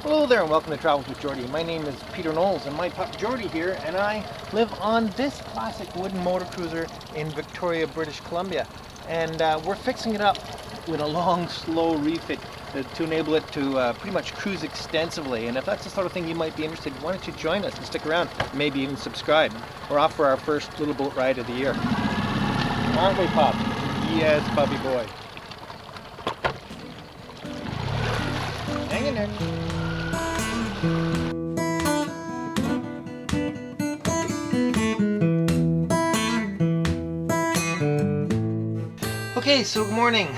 Hello there and welcome to Travels with Geordie. My name is Peter Knowles and my pup Geordie here, and I live on this classic wooden motor cruiser in Victoria, British Columbia. And we're fixing it up with a long, slow refit to enable it to pretty much cruise extensively. And if that's the sort of thing you might be interested in, why don't you join us and stick around, maybe even subscribe. We're off for our first little boat ride of the year. Aren't we, pup? Yes, puppy boy. Hang in there. Okay, so good morning.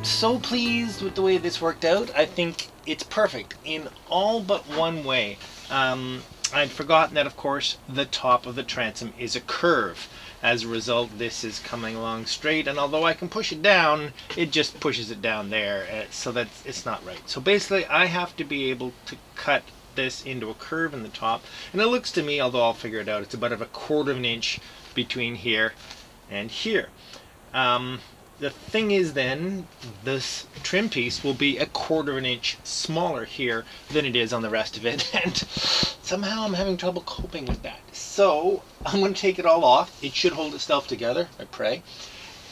So pleased with the way this worked out. I think it's perfect in all but one way. I'd forgotten that, of course, the top of the transom is a curve. As a result, this is coming along straight, and although I can push it down, it just pushes it down there, so that it's not right. So basically, I have to be able to cut this into a curve in the top, and it looks to me, although I'll figure it out, it's about a 1/4 of an inch between here and here. The thing is then, this trim piece will be a 1/4 of an inch smaller here than it is on the rest of it, and somehow I'm having trouble coping with that. So I'm going to take it all off. It should hold itself together, I pray,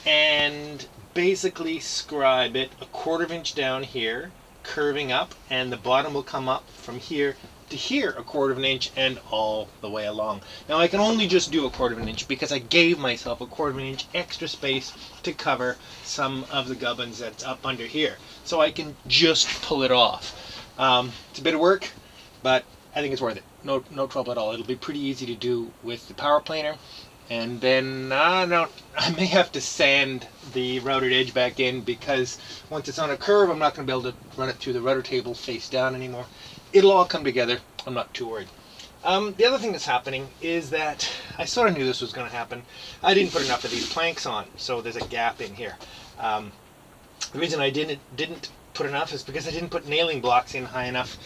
and basically scribe it a 1/4 inch down here, curving up, and the bottom will come up from here to here a 1/4 inch and all the way along. Now I can only just do a 1/4 inch because I gave myself a 1/4 inch extra space to cover some of the gubbins that's up under here. So I can just pull it off. It's a bit of work, but I think it's worth it. No trouble at all. It'll be pretty easy to do with the power planer. And then, I may have to sand the routed edge back in because once it's on a curve, I'm not going to be able to run it through the router table face down anymore. It'll all come together. I'm not too worried. The other thing that's happening is that I sort of knew this was going to happen. I didn't put enough of these planks on, so there's a gap in here. The reason I didn't put enough is because I didn't put nailing blocks in high enough.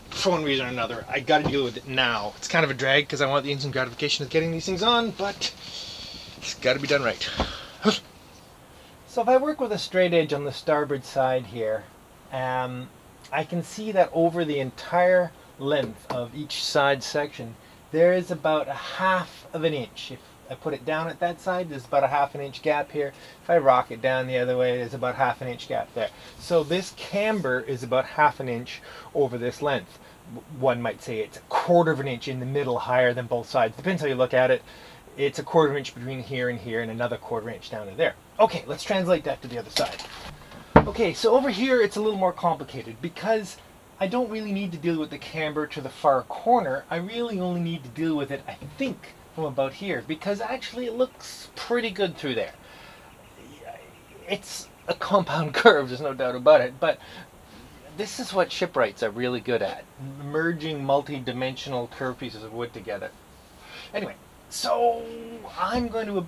For one reason or another, I got to deal with it now. It's kind of a drag because I want the instant gratification of getting these things on, but it's got to be done right. So if I work with a straight edge on the starboard side here, I can see that over the entire length of each side section, there is about a 1/2 inch. If I put it down at that side, there's about a 1/2 inch gap here. If I rock it down the other way, there's about 1/2 inch gap there. So this camber is about 1/2 inch over this length. One might say it's a 1/4 inch in the middle, higher than both sides. Depends how you look at it. It's a 1/4 inch between here and here, and another 1/4 inch down to there. Okay, let's translate that to the other side. Okay, so over here it's a little more complicated because I don't really need to deal with the camber to the far corner. I really only need to deal with it, I think, from about here, because actually it looks pretty good through there. It's a compound curve, there's no doubt about it, but this is what shipwrights are really good at, merging multi-dimensional curved pieces of wood together. Anyway, so I'm going to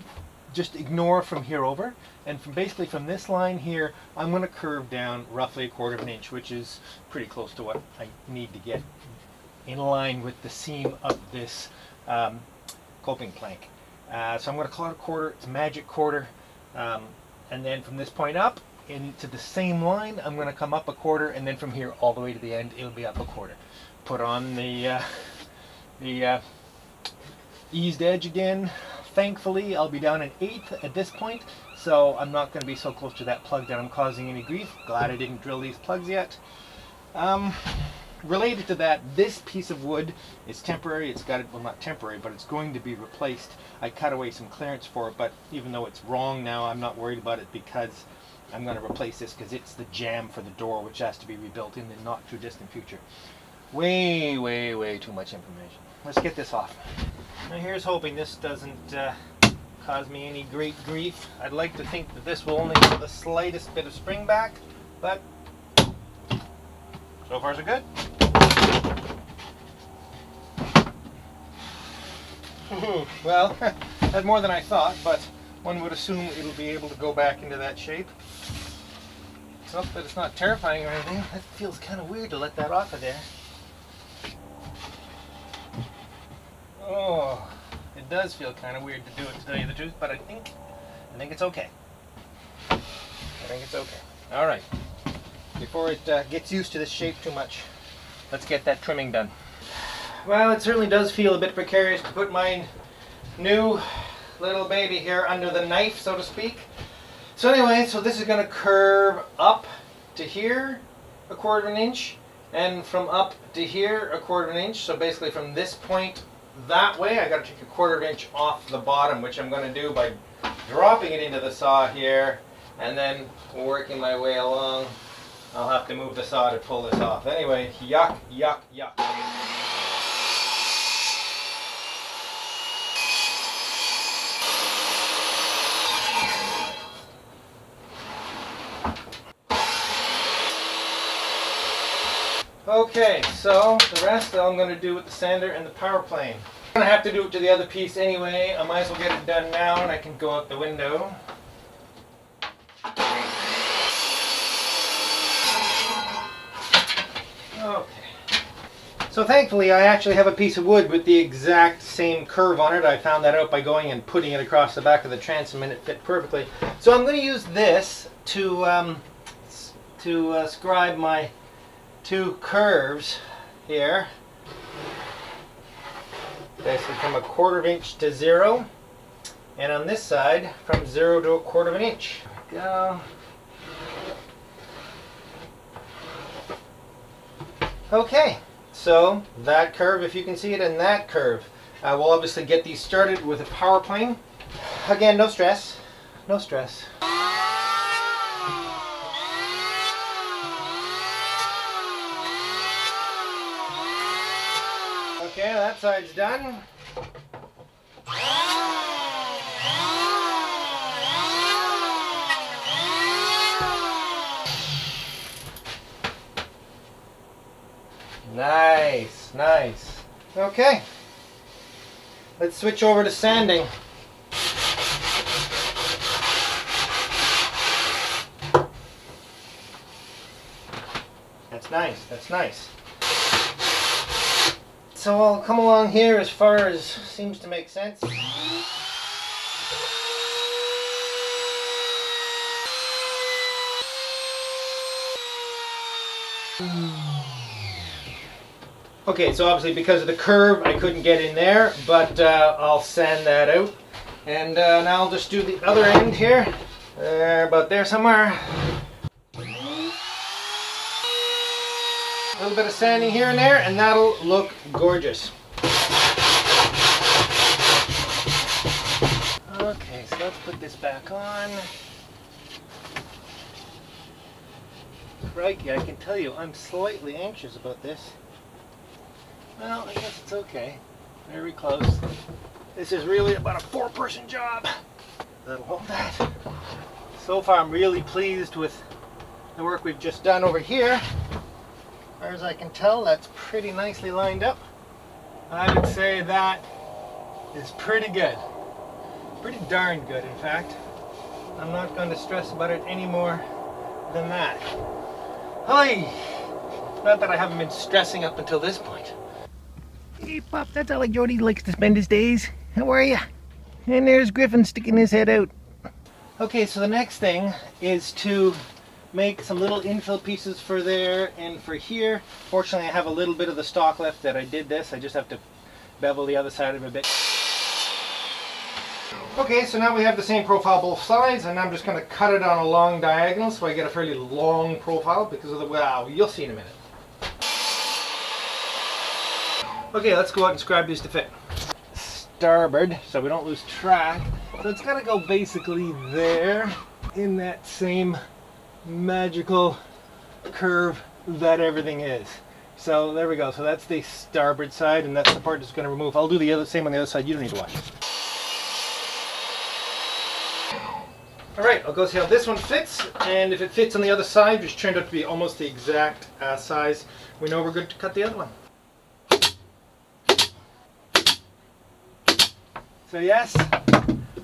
just ignore from here over, and basically from this line here, I'm going to curve down roughly a 1/4 inch, which is pretty close to what I need to get in line with the seam of this coping plank. So I'm going to call it a 1/4. It's a magic 1/4, and then from this point up into the same line, I'm going to come up a 1/4, and then from here all the way to the end, it'll be up a 1/4. Put on the eased edge again. Thankfully, I'll be down an 1/8 at this point, so I'm not going to be so close to that plug that I'm causing any grief. Glad I didn't drill these plugs yet. Related to that, this piece of wood is temporary. It's got it, well, not temporary, but it's going to be replaced. I cut away some clearance for it, but even though it's wrong now, I'm not worried about it because I'm going to replace this because it's the jamb for the door, which has to be rebuilt in the not too distant future. Way too much information. Let's get this off. Now here's hoping this doesn't cause me any great grief. I'd like to think that this will only have the slightest bit of spring back, but so far so good. Well, that's more than I thought, but one would assume it'll be able to go back into that shape. It's not that it's not terrifying or anything. It feels kind of weird to let that off of there. Oh, it does feel kind of weird to do it, to tell you the truth, but I think it's okay. I think it's okay. All right. Before it gets used to this shape too much, let's get that trimming done. Well, it certainly does feel a bit precarious to put my new little baby here under the knife, so to speak. So anyway, so this is going to curve up to here 1/4 of an inch, and from up to here 1/4 of an inch. So basically from this point that way, I got to take 1/4 of an inch off the bottom, which I'm going to do by dropping it into the saw here, and then working my way along. I'll have to move the saw to pull this off. Anyway, yuck, yuck, yuck. Okay, so the rest I'm going to do with the sander and the power plane. I'm going to have to do it to the other piece anyway. I might as well get it done now and I can go out the window. Okay. So thankfully I actually have a piece of wood with the exact same curve on it. I found that out by going and putting it across the back of the transom and it fit perfectly. So I'm going to use this to scribe my two curves here, basically from 1/4 of an inch to 0, and on this side from 0 to 1/4 of an inch. Go. Okay, so that curve, if you can see it, and that curve. We'll obviously get these started with a power plane. Again, no stress, no stress. Okay, that side's done. Nice, nice. Okay, let's switch over to sanding. That's nice, that's nice. So I'll come along here as far as seems to make sense. Okay, so obviously because of the curve I couldn't get in there, but I'll sand that out. And now I'll just do the other end here. About there somewhere. A little bit of sanding here and there, and that'll look gorgeous. Okay, so let's put this back on. Crikey, I can tell you, I'm slightly anxious about this. Well, I guess it's okay. Very close. This is really about a 4-person job. That'll hold that. So far, I'm really pleased with the work we've just done over here. As far as I can tell, that's pretty nicely lined up. I would say that is pretty good. Pretty darn good, in fact. I'm not going to stress about it any more than that. Hi! Not that I haven't been stressing up until this point. Hey, Pop, that's how Geordie likes to spend his days. How are you? And there's Griffin sticking his head out. Okay, so the next thing is to make some little infill pieces for there and for here. Fortunately, I have a little bit of the stock left that I did this. I just have to bevel the other side of it a bit. Okay, so now we have the same profile both sides, and I'm just going to cut it on a long diagonal so I get a fairly long profile because of the, wow, you'll see in a minute. Okay, let's go out and scribe these to fit. Starboard, so we don't lose track. So it's got to go basically there in that same magical curve that everything is. So there we go. So that's the starboard side, and that's the part that's going to remove. I'll do the same on the other side. You don't need to watch. Alright, I'll go see how this one fits, and if it fits on the other side, which turned out to be almost the exact size, we know we're good to cut the other one. So yes,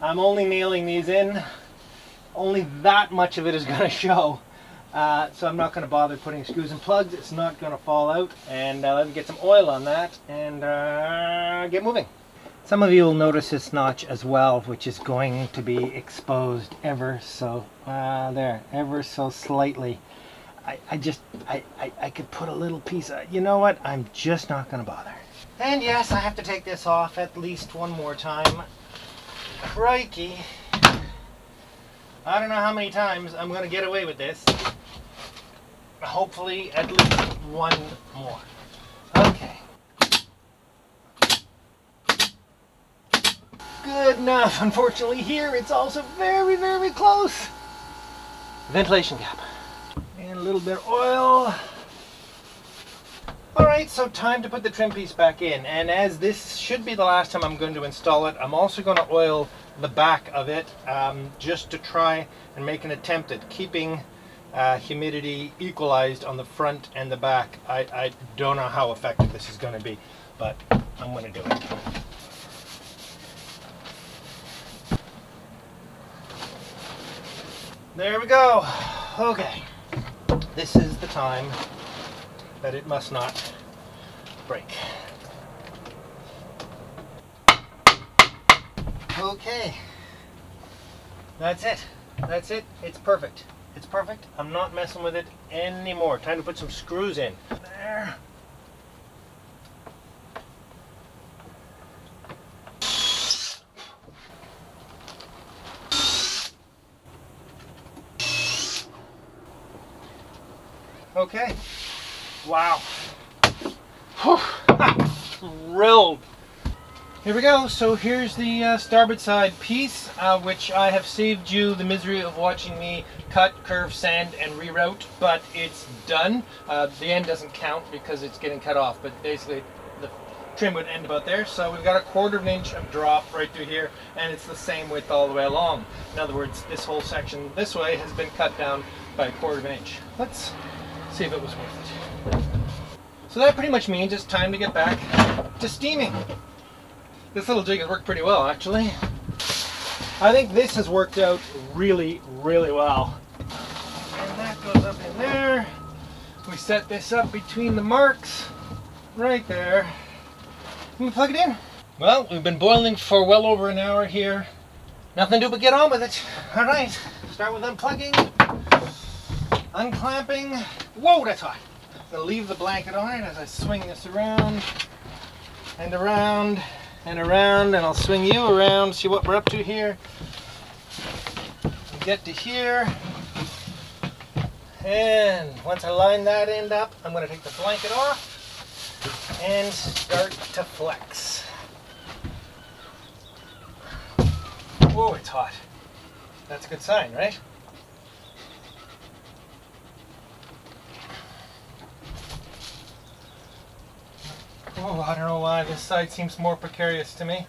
I'm only nailing these in. Only that much of it is going to show. So I'm not going to bother putting screws and plugs. It's not going to fall out. And let me get some oil on that and get moving. Some of you will notice this notch as well, which is going to be exposed ever so slightly. I could put a little piece of, you know what, I'm just not gonna bother. And yes, I have to take this off at least one more time. Crikey. I don't know how many times I'm gonna get away with this. Hopefully at least one more. Okay. Good enough. Unfortunately here it's also very, very close. Ventilation cap. And a little bit of oil. Alright, so time to put the trim piece back in. And as this should be the last time I'm going to install it, I'm also going to oil the back of it just to try and make an attempt at keeping humidity equalized on the front and the back. I don't know how effective this is going to be, but I'm going to do it. There we go. Okay. This is the time that it must not break. Okay. That's it. That's it. It's perfect. It's perfect. I'm not messing with it anymore. Time to put some screws in. There. Okay. Wow. Thrilled. Here we go. So here's the starboard side piece, which I have saved you the misery of watching me cut, curve, sand, and reroute, but it's done. The end doesn't count because it's getting cut off, but basically the trim would end about there. So we've got a 1/4 inch of drop right through here, and it's the same width all the way along. In other words, this whole section this way has been cut down by a 1/4 inch. Let's see if it was worth it. So that pretty much means it's time to get back to steaming. This little jig has worked pretty well, actually. I think this has worked out really, really well. And that goes up in there. We set this up between the marks, right there. Can we plug it in? Well, we've been boiling for well over an hour here. Nothing to do but get on with it. All right, start with unplugging, unclamping. Whoa, that's hot. I'm gonna leave the blanket on it as I swing this around and around and around, and I'll swing you around, see what we're up to here. We get to here, and once I line that end up, I'm gonna take the blanket off and start to flex. Whoa, it's hot. That's a good sign, right? Oh, I don't know why this side seems more precarious to me.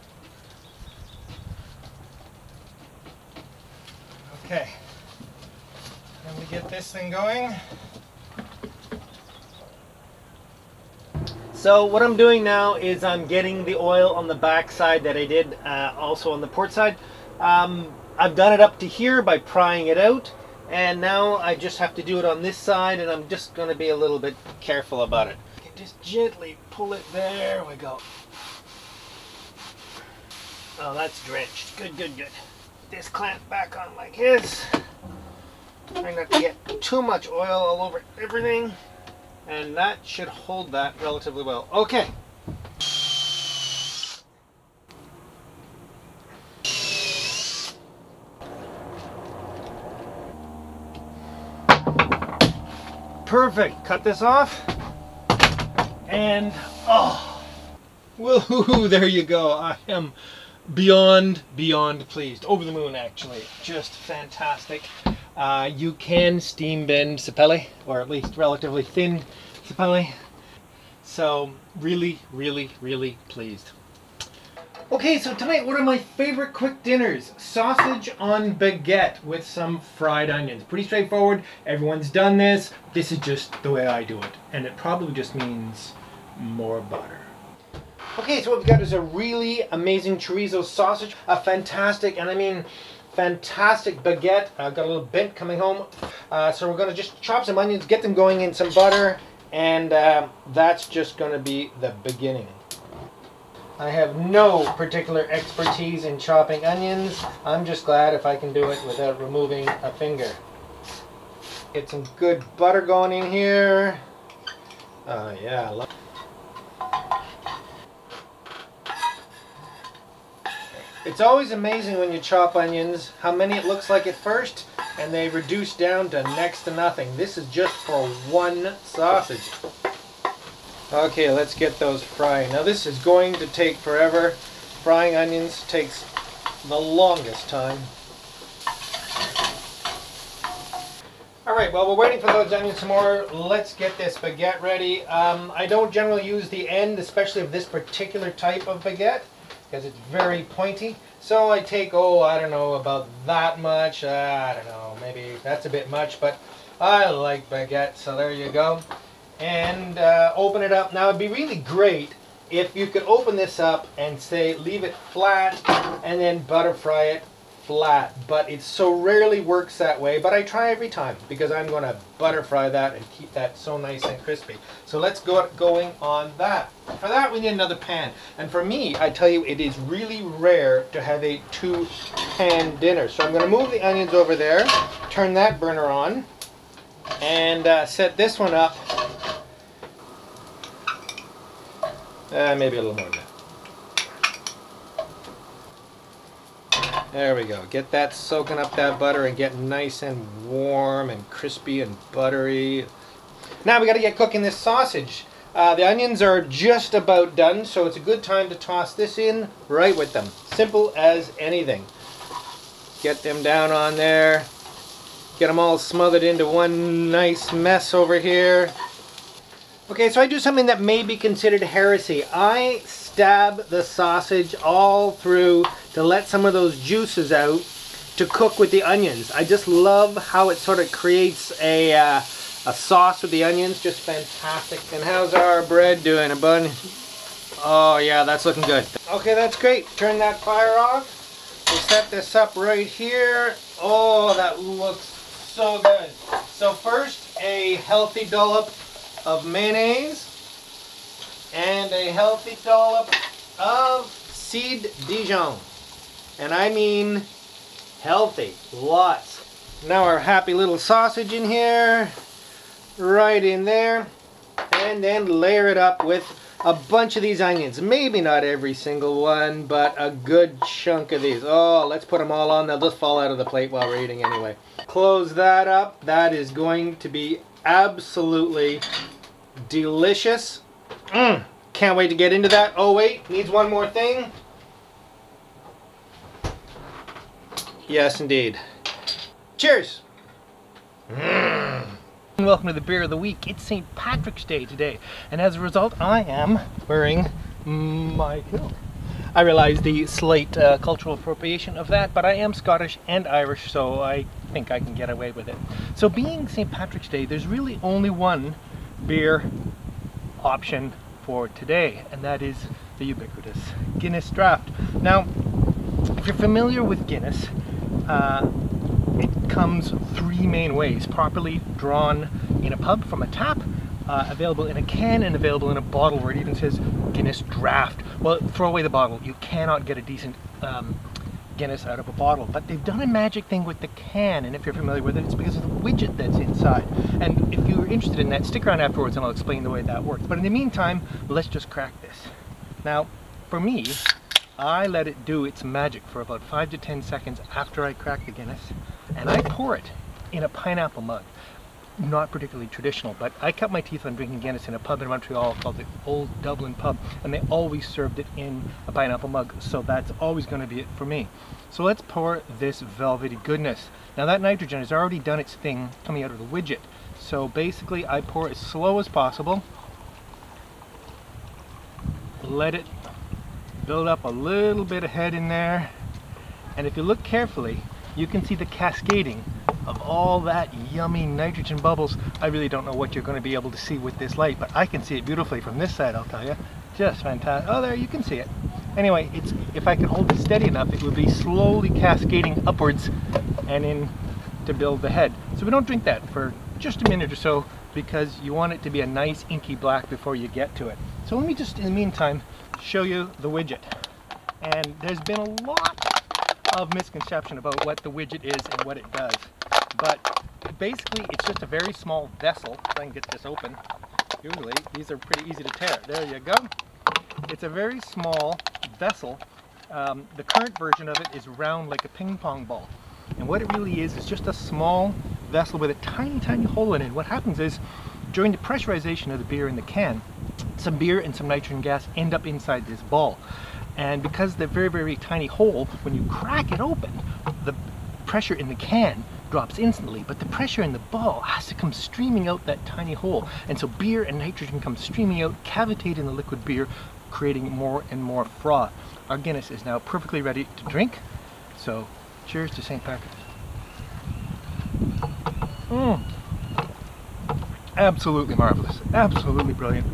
Okay, and we get this thing going. So what I'm doing now is I'm getting the oil on the back side that I did also on the port side. I've done it up to here by prying it out, and now I just have to do it on this side, and I'm just going to be a little bit careful about it. Just gently pull it. There we go. Oh, that's drenched. Good, good, good. This clamp back on like this. Try not to get too much oil all over everything. And that should hold that relatively well. Okay. Perfect. Cut this off. And, oh, woohoo, there you go. I am beyond pleased. Over the moon, actually. Just fantastic. You can steam bend sapele, or at least relatively thin sapele. So, really, really, really pleased. Okay, so tonight, one of my favorite quick dinners, sausage on baguette with some fried onions. Pretty straightforward. Everyone's done this. This is just the way I do it. And it probably just means more butter. Okay, so what we've got is a really amazing chorizo sausage. A fantastic, and I mean fantastic baguette. I've got a little bent coming home. So we're going to just chop some onions, get them going in some butter, and that's just going to be the beginning. I have no particular expertise in chopping onions. I'm just glad if I can do it without removing a finger. Get some good butter going in here. Oh yeah, I love. It's always amazing when you chop onions how many it looks like at first and they reduce down to next to nothing. This is just for one sausage. Okay, let's get those frying. Now this is going to take forever. Frying onions takes the longest time. Alright, well, we're waiting for those onions some more. Let's get this baguette ready. I don't generally use the end, especially of this particular type of baguette, because it's very pointy. So I take, I don't know, about that much. I don't know, maybe that's a bit much, but I like baguette, so there you go. And open it up. Now it'd be really great if you could open this up and say leave it flat and then butter fry it flat, but it so rarely works that way, but I try every time because I'm going to butter fry that and keep that so nice and crispy. So let's go going on that. For that we need another pan, and for me, I tell you, it is really rare to have a two-pan dinner. So I'm going to move the onions over there, turn that burner on, and set this one up. Maybe a little more than that. There we go. Get that soaking up that butter and get nice and warm and crispy and buttery. Now we got to get cooking this sausage. The onions are just about done, so it's a good time to toss this in right with them. Simple as anything. Get them down on there. Get them all smothered into one nice mess over here. Okay, so I do something that may be considered heresy. I stab the sausage all through to let some of those juices out to cook with the onions. I just love how it sort of creates a sauce with the onions. Just fantastic. And how's our bread doing, a bun? Oh yeah, that's looking good. Okay, that's great. Turn that fire off. We'll set this up right here. Oh, that looks so good. So first, a healthy dollop of mayonnaise and a healthy dollop of seed Dijon, and I mean healthy, lots. Now our happy little sausage in here, right in there, and then layer it up with a bunch of these onions. Maybe not every single one, but a good chunk of these. Oh, let's put them all on. They'll just fall out of the plate while we're eating anyway. Close that up. That is going to be absolutely delicious. Can't wait to get into that. Oh wait, needs one more thing. Yes indeed. Cheers. Welcome to the beer of the week. It's St. Patrick's Day today, and as a result I am wearing my kilt. I realize the slight cultural appropriation of that, but I am Scottish and Irish, so I think I can get away with it. So being St. Patrick's Day, there's really only one beer option for today, and that is the ubiquitous Guinness Draught. Now, if you're familiar with Guinness, it comes three main ways: properly drawn in a pub from a tap, available in a can, and available in a bottle where it even says Guinness Draught. Well, throw away the bottle. You cannot get a decent Guinness out of a bottle, but they've done a magic thing with the can, and if you're familiar with it, it's because of the widget that's inside. And if you're interested in that, stick around afterwards and I'll explain the way that works. But in the meantime, let's just crack this. Now, for me, I let it do its magic for about 5 to 10 seconds after I crack the Guinness, and I pour it in a pineapple mug. Not particularly traditional, but I cut my teeth on drinking Guinness in a pub in Montreal called the Old Dublin Pub, and they always served it in a pineapple mug, so that's always going to be it for me. So let's pour this velvety goodness. Now that nitrogen has already done its thing coming out of the widget, so basically I pour as slow as possible, let it build up a little bit of head in there, and if you look carefully you can see the cascading of all that yummy nitrogen bubbles. I really don't know what you're going to be able to see with this light, but I can see it beautifully from this side, I'll tell you. Just fantastic. Oh, there, you can see it. Anyway, if I could hold it steady enough, it would be slowly cascading upwards and in to build the head. So we don't drink that for just a minute or so because you want it to be a nice inky black before you get to it. So let me just, in the meantime, show you the widget. And there's been a lot of misconception about what the widget is and what it does. But basically, it's just a very small vessel. If I can get this open. Usually, these are pretty easy to tear. There you go. It's a very small vessel. The current version of it is round like a ping pong ball. And what it really is just a small vessel with a tiny, tiny hole in it. What happens is, during the pressurization of the beer in the can, some beer and some nitrogen gas end up inside this ball. And because the very, very tiny hole, when you crack it open, the pressure in the can drops instantly, but the pressure in the ball has to come streaming out that tiny hole. And so beer and nitrogen come streaming out, cavitate in the liquid beer, creating more and more froth. Our Guinness is now perfectly ready to drink. So, cheers to St. Patrick's. Absolutely marvelous. Absolutely brilliant.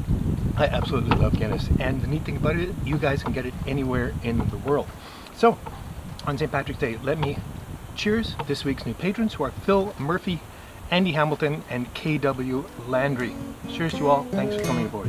I absolutely love Guinness. And the neat thing about it, you guys can get it anywhere in the world. So, on St. Patrick's Day, let me cheers this week's new patrons, who are Phil Murphy, Andy Hamilton, and KW Landry. Cheers to you all. Thanks for coming aboard.